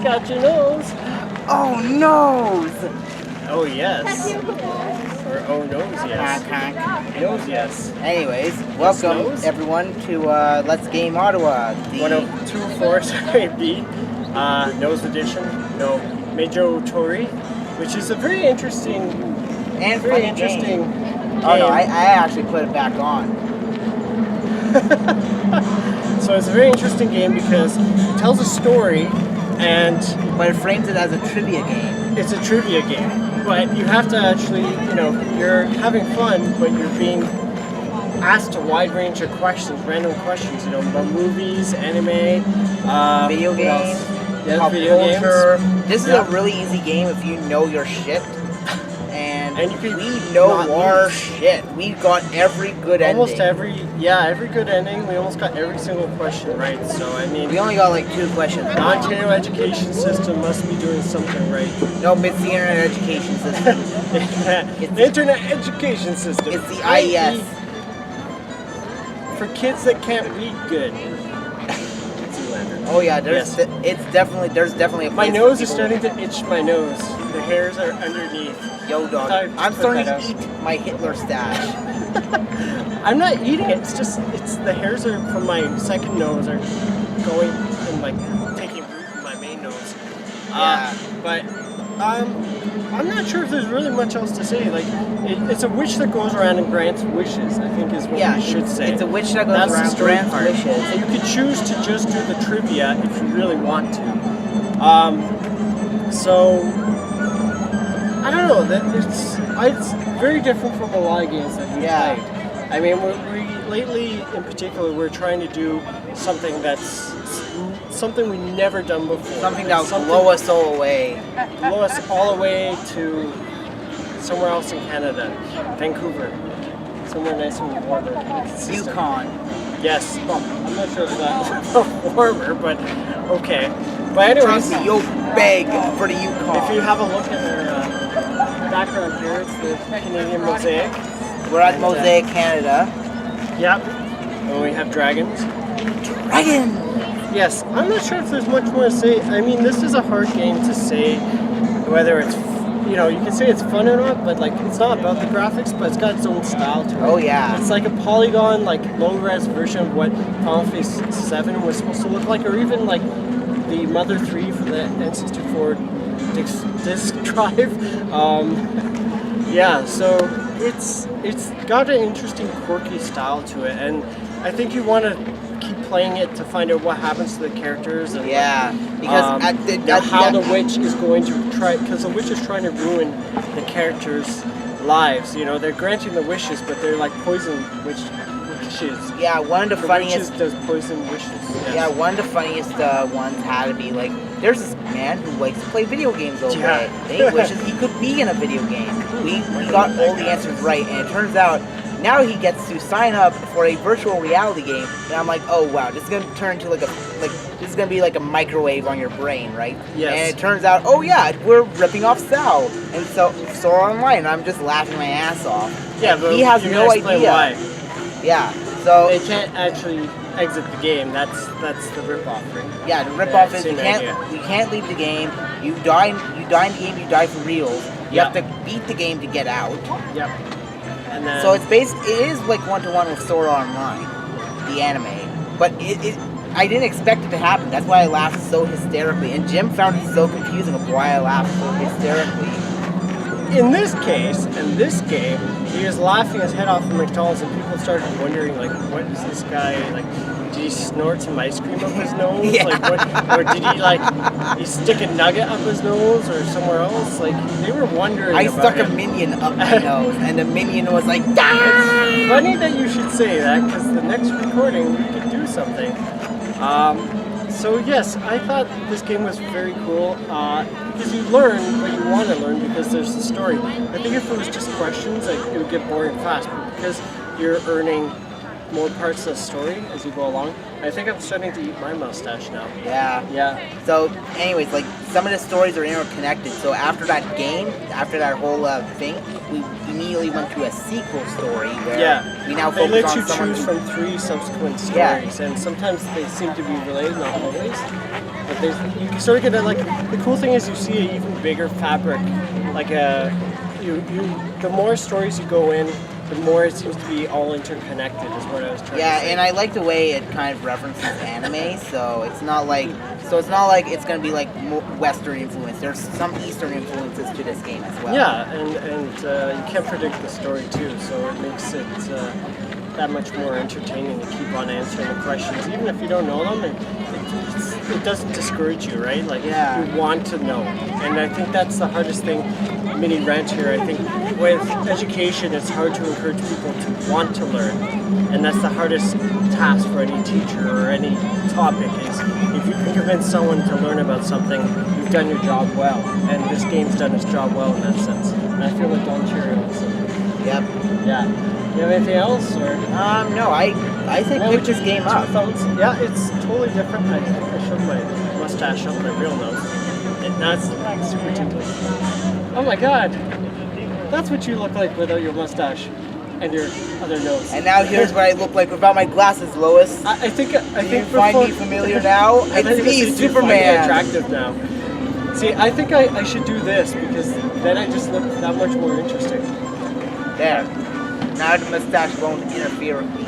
Got your nose. Oh, nose! Oh, yes. Or oh, nose, yes. Nose, yes. Anyways, welcome nose? everyone to Let's Game Ottawa. 1024, sorry, B. Nose edition. No, Majotori, which is a very interesting and very funny interesting game. game. Oh no, I actually put it back on. So it's a very interesting game because it tells a story, but it frames it as a trivia game. It's a trivia game, but you have to actually, you're having fun, but you're being asked a wide range of questions, random questions, about movies, anime, video games, pop culture. This is a really easy game if you know your shit. And we know our shit. We got every good ending. Almost every good ending. We almost got every single question right. So I mean, we only got like 2 questions. The Ontario education system must be doing something right. No, it's the internet education system. It's the internet education system. It's the IES. For kids that can't read good. Oh yeah, there's definitely a place. My nose is starting to itch. My nose. The hairs are underneath. Yo, dog. I'm starting to eat my Hitler stash. I'm not eating it. It's the hairs are from my second nose are going and like taking root in my main nose. Yeah. But I'm not sure if there's really much else to say. Like, it's a witch that goes around and grants wishes, I think is what we should say. It's a witch that goes around and grants wishes. And you could choose to just do the trivia if you really want to. So, I don't know. It's very different from a lot of games that we played. I mean, we lately, in particular, we're trying to do something that's something we've never done before. Something that will blow us all away. Blow us all the way to somewhere else in Canada, Vancouver, somewhere nice and warmer. Yukon. Yes. Well, I'm not sure if that's warmer, but okay. But anyways, you'll beg for the Yukon. If you have a look at our background here, it's the Canadian Mosaic. We're at Mosaic, Canada. Yep. And we have dragons. Dragon! Yes, I'm not sure if there's much more to say. I mean, this is a hard game to say whether it's, you can say it's fun or not, but like it's not about the graphics, but it's got its own style to it. Oh yeah. It's like a polygon, like low-res version of what Final Fantasy 7 was supposed to look like, or even like the Mother 3 for the N64 disc drive. Yeah, so it's got an interesting, quirky style to it, and I think you want to keep playing it to find out what happens to the characters and because how the witch is going to try, because the witch is trying to ruin the characters' lives. They're granting the wishes, but they're like poison wishes. Yeah, one of the funniest does poison wishes. Yes. Yeah, one of the funniest ones had to be like, there's this man who likes to play video games all day. And he wishes he could be in a video game. We got all the answers right, and it turns out now he gets to sign up for a virtual reality game. And I'm like, oh wow, this is gonna turn into this is gonna be like a microwave on your brain, right? Yes. And it turns out, oh yeah, we're ripping off Sal and so online. And I'm just laughing my ass off. Yeah, but he has no idea. Why. Yeah, so they can't actually exit the game. That's the rip-off, right? Yeah, the rip-off is we can't leave the game. You die in the game. You die for real. You have to beat the game to get out. Yep. And then, so it is like 1-to-1 with Sword Art Online, the anime. But I didn't expect it to happen. That's why I laughed so hysterically. And Jim found it so confusing of why I laughed so hysterically. In this case, in this game, he was laughing his head off at McDonald's, and people started wondering, like, what is this guy, like, did he snort some ice cream up his nose? Yeah. Like, what, or did he stick a nugget up his nose or somewhere else? Like, they were wondering I about stuck him. a minion up my nose, and the minion was like, die! It's funny that you should say that, because the next recording, we could do something. So yes, I thought this game was very cool, because you learn what you want to learn because there's the story. I think if it was just questions, like, it would get boring fast, but because you're earning more parts of the story as you go along. I think I'm starting to eat my mustache now. Yeah. Yeah. So, anyways, like some of the stories are interconnected. So after that game, after that whole thing, we immediately went to a sequel story where we now they focus let on you someone choose who, from 3 subsequent stories, Yeah. and sometimes they seem to be related, not always. But you sort of get like the cool thing is you see an even bigger fabric, like the more stories you go in, the more it seems to be all interconnected. Is what I was trying to say. and I like the way it kind of references anime. So it's not like it's gonna be like Western influence. There's some Eastern influences to this game as well. Yeah, and you can't predict the story too, so it makes it that much more entertaining to keep on answering the questions, even if you don't know them. It doesn't discourage you, right? Like you want to know, and I think that's the hardest thing. Mini rant here. I think with education, it's hard to encourage people to want to learn, and that's the hardest task for any teacher or any topic. Is if you can convince someone to learn about something, you've done your job well, and this game's done its job well in that sense. And I feel like Don Cherry also. Yep. Yeah. You have anything else, or? No, I think pick this game up. Yeah, it's totally different. I think I showed my mustache up my real nose. That's super tickly. Oh my god, that's what you look like without your mustache and your other nose. And now here's what I look like without my glasses, Lois. I think you find me familiar now? It's me, Superman. Attractive now. See, I think I should do this because then I just look that much more interesting. There. Now the mustache won't interfere with me.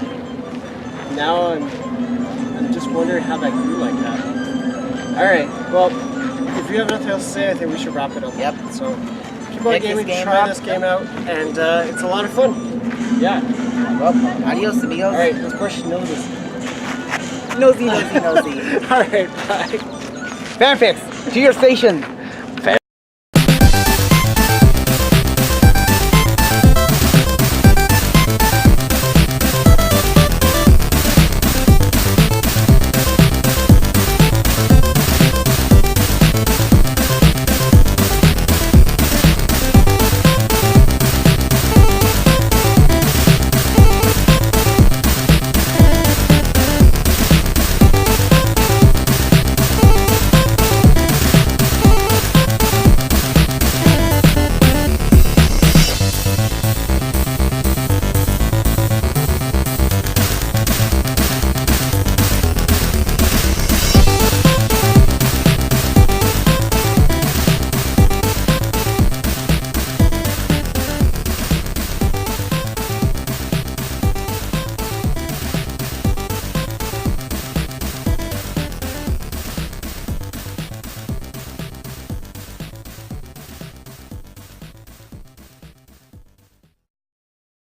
Now I'm just wondering how that grew like that. All right. Well, if you have nothing else to say, I think we should wrap it up. Yep. So keep on gaming, try this game out, and it's a lot of fun. Yeah. Well, adios, amigos. All right. Let's brush your noses. Nosy. All right. Bye. Fanfics, to your station.